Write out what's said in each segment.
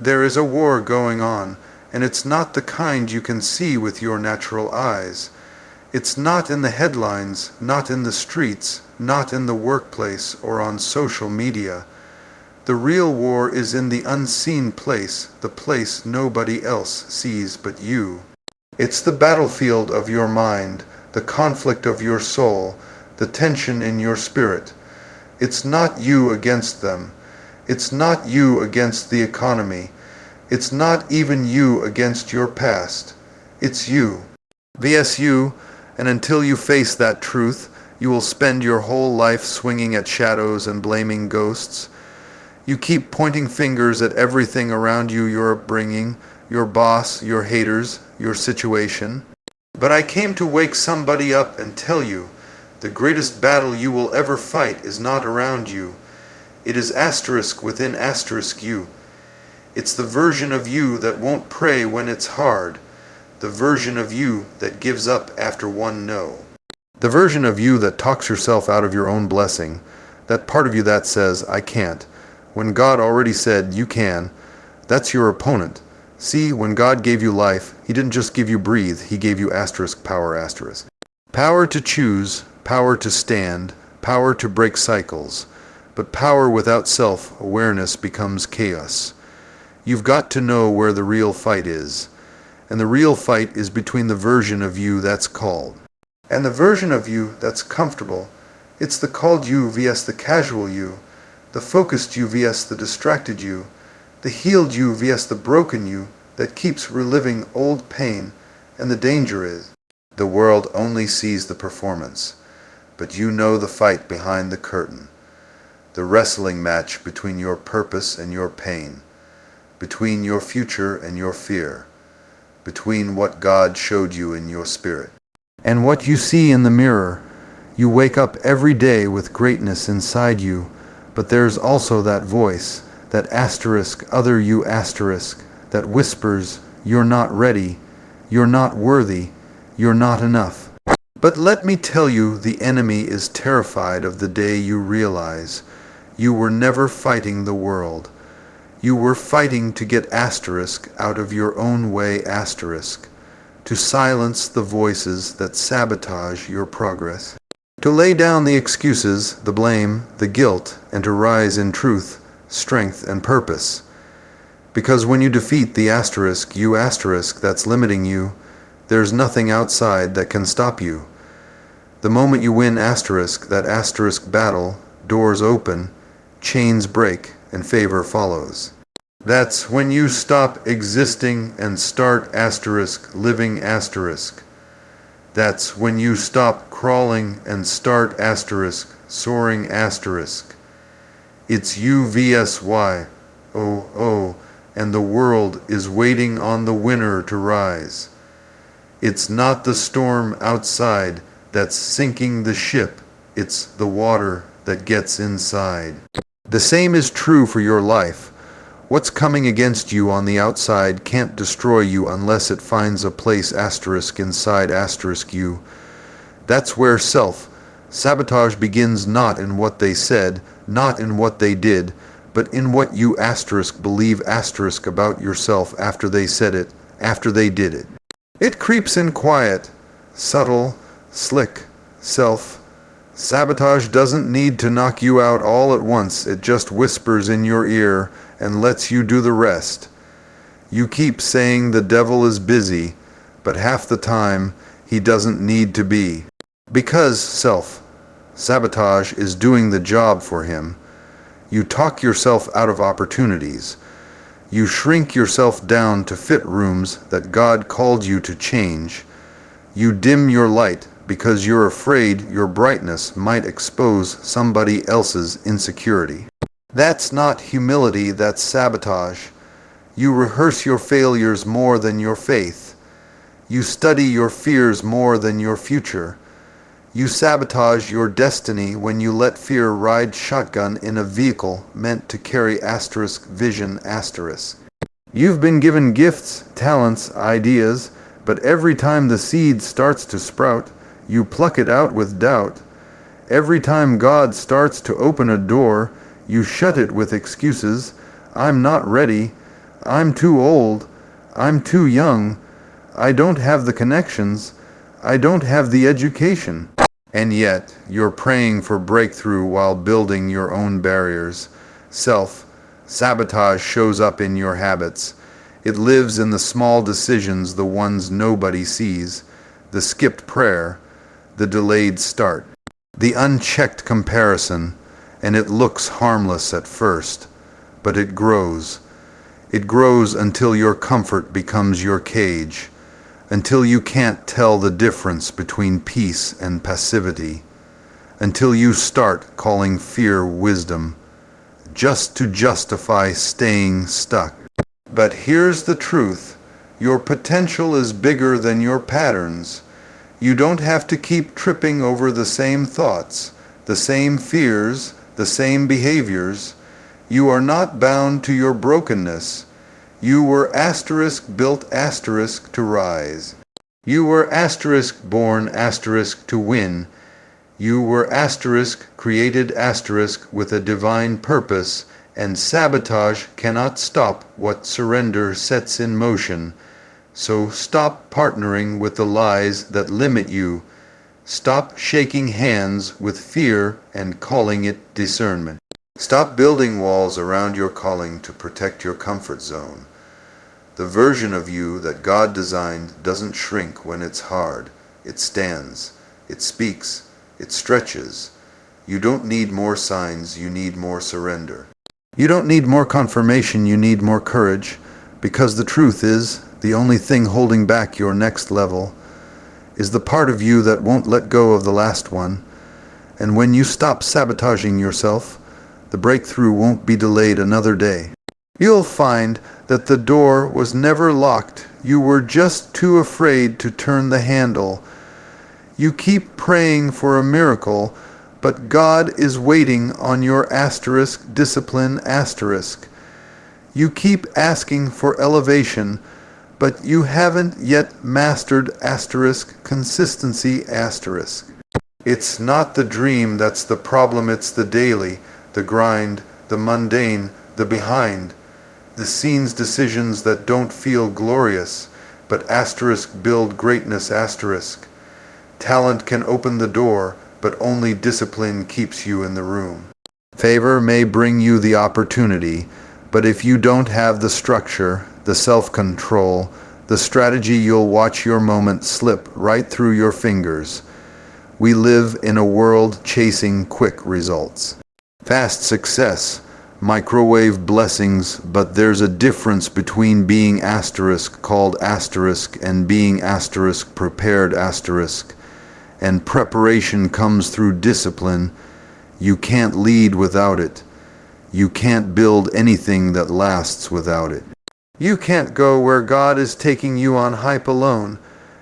There is a war going on, and it's not the kind you can see with your natural eyes. It's not in the headlines, not in the streets, not in the workplace or on social media. The real war is in the unseen place, the place nobody else sees but you. It's the battlefield of your mind, the conflict of your soul, the tension in your spirit. It's not you against them. It's not you against the economy. It's not even you against your past. It's you. vs you, and until you face that truth, you will spend your whole life swinging at shadows and blaming ghosts. You keep pointing fingers at everything around you, your upbringing, your boss, your haters, your situation. But I came to wake somebody up and tell you, the greatest battle you will ever fight is not around you. It is asterisk within asterisk you. It's the version of you that won't pray when it's hard. The version of you that gives up after one no. The version of you that talks yourself out of your own blessing. That part of you that says, I can't. When God already said, you can. That's your opponent. See, when God gave you life, He didn't just give you breathe, He gave you asterisk power asterisk. Power to choose, power to stand, power to break cycles. But power without self-awareness becomes chaos. You've got to know where the real fight is. And the real fight is between the version of you that's called and the version of you that's comfortable. It's the called you vs the casual you, the focused you vs the distracted you, the healed you vs the broken you that keeps reliving old pain. And the danger is, the world only sees the performance, but you know the fight behind the curtain, the wrestling match between your purpose and your pain, between your future and your fear, between what God showed you in your spirit and what you see in the mirror. You wake up every day with greatness inside you, but there's also that voice, that asterisk, other you asterisk, that whispers, you're not ready, you're not worthy, you're not enough. But let me tell you, the enemy is terrified of the day you realize you were never fighting the world. You were fighting to get asterisk out of your own way asterisk, to silence the voices that sabotage your progress, to lay down the excuses, the blame, the guilt, and to rise in truth, strength, and purpose. Because when you defeat the asterisk, you asterisk that's limiting you, there's nothing outside that can stop you. The moment you win asterisk, that asterisk battle, doors open, chains break, and favor follows. That's when you stop existing and start asterisk living asterisk. That's when you stop crawling and start asterisk soaring asterisk. It's you vs Y, oh, and the world is waiting on the winner to rise. It's not the storm outside that's sinking the ship, it's the water that gets inside. The same is true for your life. What's coming against you on the outside can't destroy you unless it finds a place asterisk inside asterisk you. That's where self-sabotage begins, not in what they said, not in what they did, but in what you asterisk believe asterisk about yourself after they said it, after they did it. It creeps in quiet, subtle, slick, Sabotage doesn't need to knock you out all at once. It just whispers in your ear and lets you do the rest. You keep saying the devil is busy, but half the time he doesn't need to be. Because self-sabotage is doing the job for him, you talk yourself out of opportunities. You shrink yourself down to fit rooms that God called you to change. You dim your light because you're afraid your brightness might expose somebody else's insecurity. That's not humility, that's sabotage. You rehearse your failures more than your faith. You study your fears more than your future. You sabotage your destiny when you let fear ride shotgun in a vehicle meant to carry asterisk vision asterisk. You've been given gifts, talents, ideas, but every time the seed starts to sprout, you pluck it out with doubt. Every time God starts to open a door, you shut it with excuses. I'm not ready. I'm too old. I'm too young. I don't have the connections. I don't have the education. And yet, you're praying for breakthrough while building your own barriers. Self-sabotage shows up in your habits. It lives in the small decisions, the ones nobody sees, the skipped prayer, the delayed start, the unchecked comparison, and it looks harmless at first, but it grows. It grows until your comfort becomes your cage, until you can't tell the difference between peace and passivity, until you start calling fear wisdom, just to justify staying stuck. But here's the truth. Your potential is bigger than your patterns. You don't have to keep tripping over the same thoughts, the same fears, the same behaviors. You are not bound to your brokenness. You were built to rise. You were born to win. You were created with a divine purpose, and sabotage cannot stop what surrender sets in motion. So stop partnering with the lies that limit you. Stop shaking hands with fear and calling it discernment. Stop building walls around your calling to protect your comfort zone. The version of you that God designed doesn't shrink when it's hard. It stands. It speaks. It stretches. You don't need more signs, you need more surrender. You don't need more confirmation, you need more courage, because the truth is, the only thing holding back your next level is the part of you that won't let go of the last one. And when you stop sabotaging yourself, the breakthrough won't be delayed another day. You'll find that the door was never locked. You were just too afraid to turn the handle. You keep praying for a miracle, but God is waiting on your discipline. You keep asking for elevation, but you haven't yet mastered consistency. It's not the dream that's the problem, it's the daily, the grind, the mundane, the behind, the scenes decisions that don't feel glorious, but build greatness. Talent can open the door, but only discipline keeps you in the room. Favor may bring you the opportunity, but if you don't have the structure, the self-control, the strategy, you'll watch your moment slip right through your fingers. We live in a world chasing quick results. Fast success, microwave blessings, but there's a difference between being called and being prepared . And preparation comes through discipline. You can't lead without it. You can't build anything that lasts without it. You can't go where God is taking you on hype alone.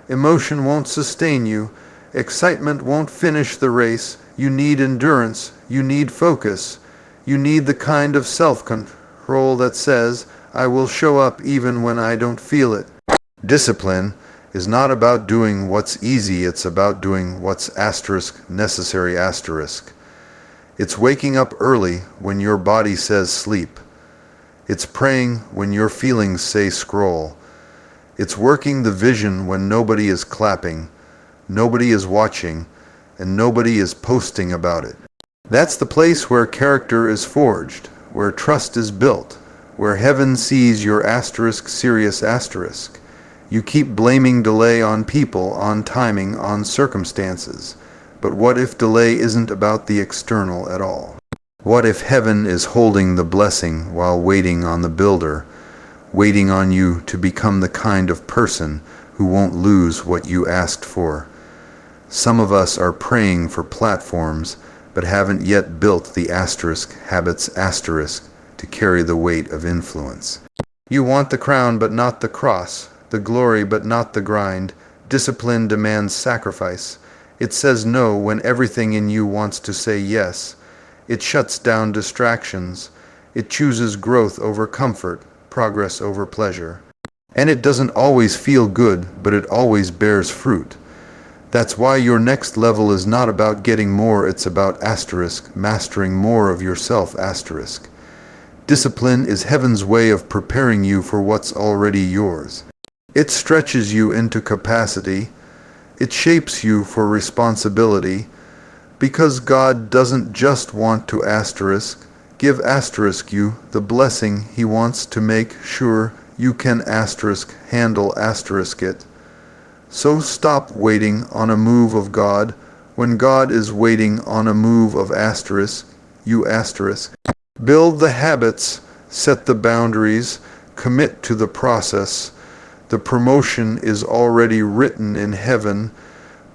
Emotion won't sustain you. Excitement won't finish the race. You need endurance. You need focus. You need the kind of self-control that says, I will show up even when I don't feel it. Discipline is not about doing what's easy, it's about doing what's necessary . It's waking up early when your body says sleep. It's praying when your feelings say scroll. It's working the vision when nobody is clapping, nobody is watching, and nobody is posting about it. That's the place where character is forged, where trust is built, where heaven sees your serious . You keep blaming delay on people, on timing, on circumstances. But what if delay isn't about the external at all? What if heaven is holding the blessing while waiting on the builder, waiting on you to become the kind of person who won't lose what you asked for? Some of us are praying for platforms, but haven't yet built the habits to carry the weight of influence. You want the crown but not the cross, the glory but not the grind. Discipline demands sacrifice. It says no when everything in you wants to say yes. It shuts down distractions. It chooses growth over comfort, progress over pleasure. And it doesn't always feel good, but it always bears fruit. That's why your next level is not about getting more, it's about mastering more of yourself . Discipline is heaven's way of preparing you for what's already yours. It stretches you into capacity. It shapes you for responsibility, because God doesn't just want to give you the blessing He wants to make sure you can handle it. So stop waiting on a move of God when God is waiting on a move of you. Build the habits, set the boundaries, commit to the process. The promotion is already written in heaven,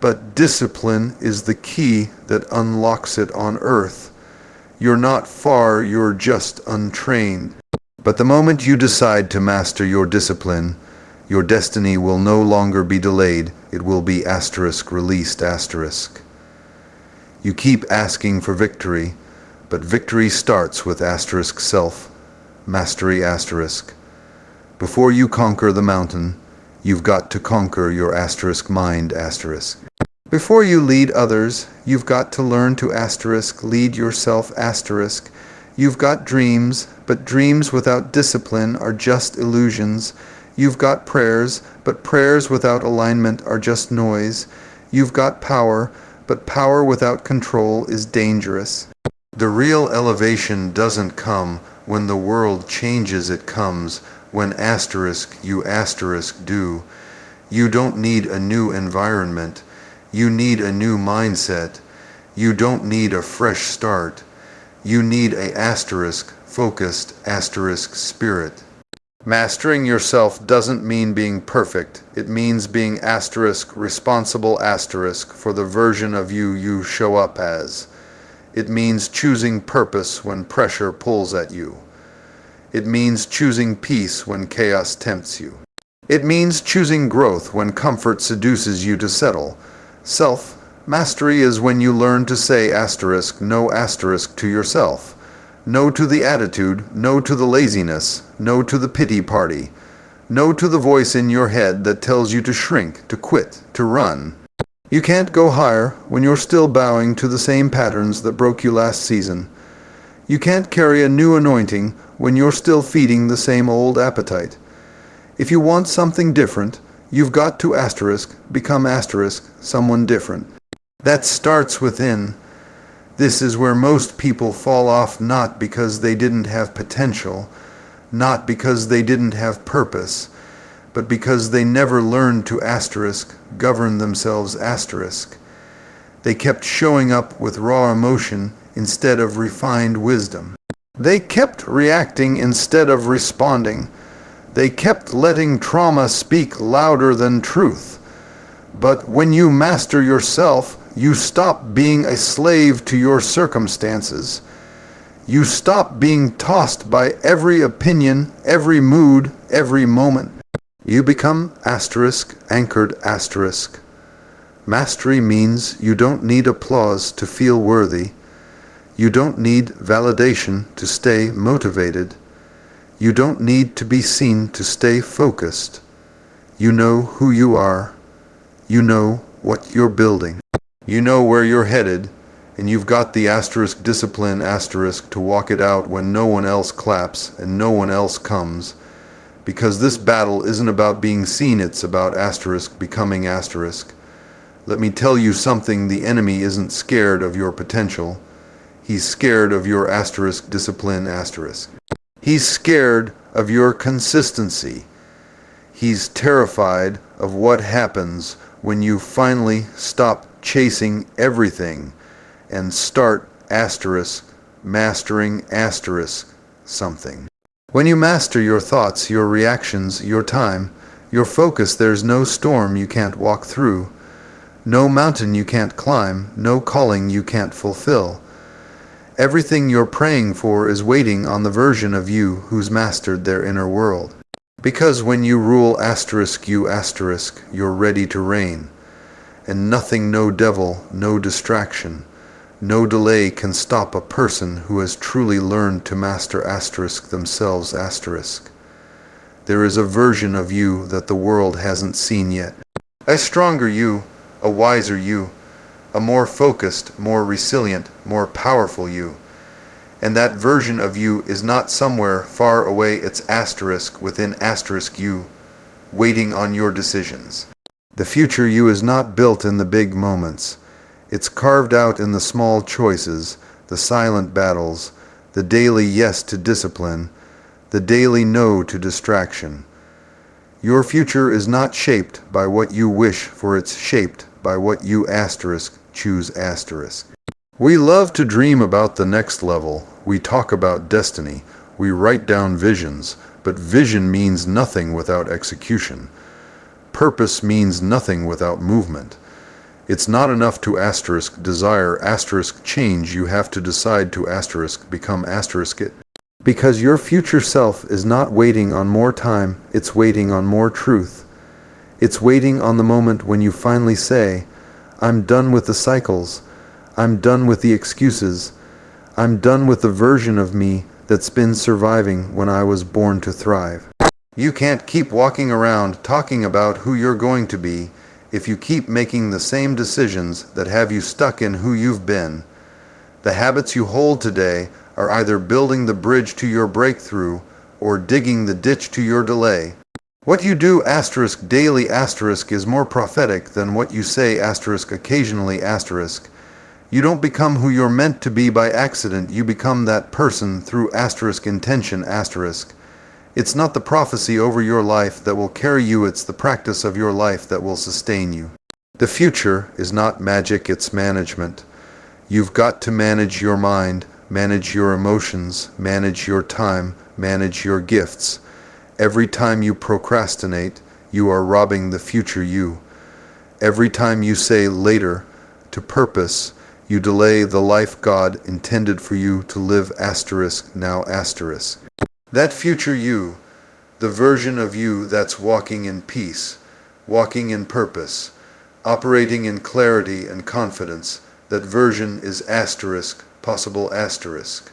but discipline is the key that unlocks it on earth. You're not far, you're just untrained. But the moment you decide to master your discipline, your destiny will no longer be delayed. It will be released. You keep asking for victory, but victory starts with self, mastery. Before you conquer the mountain, you've got to conquer your mind. Before you lead others, you've got to learn to lead yourself. You've got dreams, but dreams without discipline are just illusions. You've got prayers, but prayers without alignment are just noise. You've got power, but power without control is dangerous. The real elevation doesn't come when the world changes, it comes when you do. You don't need a new environment. You need a new mindset. You don't need a fresh start. You need a focused spirit. Mastering yourself doesn't mean being perfect. It means being responsible for the version of you show up as. It means choosing purpose when pressure pulls at you. It means choosing peace when chaos tempts you. It means choosing growth when comfort seduces you to settle. Self-mastery is when you learn to say no to yourself. No to the attitude, no to the laziness, no to the pity party, no to the voice in your head that tells you to shrink, to quit, to run. You can't go higher when you're still bowing to the same patterns that broke you last season. You can't carry a new anointing when you're still feeding the same old appetite. If you want something different, you've got to become someone different. That starts within. This is where most people fall off, not because they didn't have potential, not because they didn't have purpose, but because they never learned to govern themselves. They kept showing up with raw emotion instead of refined wisdom. They kept reacting instead of responding. They kept letting trauma speak louder than truth. But when you master yourself, you stop being a slave to your circumstances. You stop being tossed by every opinion, every mood, every moment. You become anchored. Mastery means you don't need applause to feel worthy. You don't need validation to stay motivated. You don't need to be seen to stay focused. You know who you are. You know what you're building. You know where you're headed, and you've got the discipline to walk it out when no one else claps and no one else comes. Because this battle isn't about being seen, it's about becoming. Let me tell you something, the enemy isn't scared of your potential. He's scared of your discipline. He's scared of your consistency. He's terrified of what happens when you finally stop chasing everything and start mastering something. When you master your thoughts, your reactions, your time, your focus, there's no storm you can't walk through, no mountain you can't climb, no calling you can't fulfill. Everything you're praying for is waiting on the version of you who's mastered their inner world. Because when you rule you're ready to reign. And nothing, no devil, no distraction, no delay can stop a person who has truly learned to master themselves. There is a version of you that the world hasn't seen yet. A stronger you, a wiser you, a more focused, more resilient, more powerful you. And that version of you is not somewhere far away, it's asterisk within asterisk you, waiting on your decisions. The future you is not built in the big moments. It's carved out in the small choices, the silent battles, the daily yes to discipline, the daily no to distraction. Your future is not shaped by what you wish for, it's shaped by what you asterisk choose asterisk. We love to dream about the next level. We talk about destiny. We write down visions, but vision means nothing without execution. Purpose means nothing without movement. It's not enough to asterisk desire, asterisk change. You have to decide to asterisk become asterisk it. Because your future self is not waiting on more time, it's waiting on more truth. It's waiting on the moment when you finally say, I'm done with the cycles. I'm done with the excuses. I'm done with the version of me that's been surviving when I was born to thrive. You can't keep walking around talking about who you're going to be if you keep making the same decisions that have you stuck in who you've been. The habits you hold today are either building the bridge to your breakthrough or digging the ditch to your delay. What you do asterisk daily asterisk is more prophetic than what you say asterisk occasionally asterisk. You don't become who you're meant to be by accident. You become that person through asterisk intention asterisk. It's not the prophecy over your life that will carry you, it's the practice of your life that will sustain you. The future is not magic, it's management. You've got to manage your mind, manage your emotions, manage your time, manage your gifts. Every time you procrastinate, you are robbing the future you. Every time you say later to purpose, you delay the life God intended for you to live asterisk now asterisk. That future you, the version of you that's walking in peace, walking in purpose, operating in clarity and confidence, that version is asterisk, possible asterisk.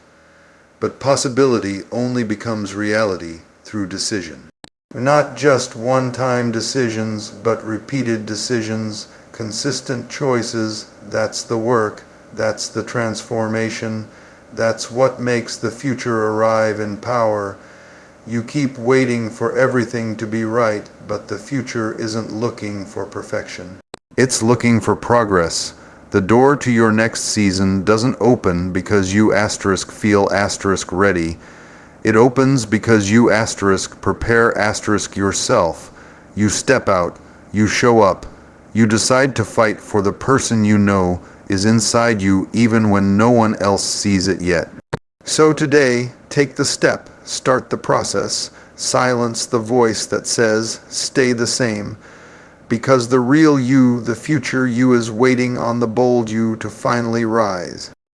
But possibility only becomes reality through decision. Not just one-time decisions, but repeated decisions, consistent choices. That's the work, that's the transformation, that's what makes the future arrive in power. You keep waiting for everything to be right, but the future isn't looking for perfection. It's looking for progress. The door to your next season doesn't open because you asterisk feel asterisk ready. It opens because you asterisk prepare asterisk yourself. You step out, you show up, you decide to fight for the person you know is inside you even when no one else sees it yet. So today, take the step, start the process, silence the voice that says, stay the same. Because the real you, the future you is waiting on the bold you to finally rise.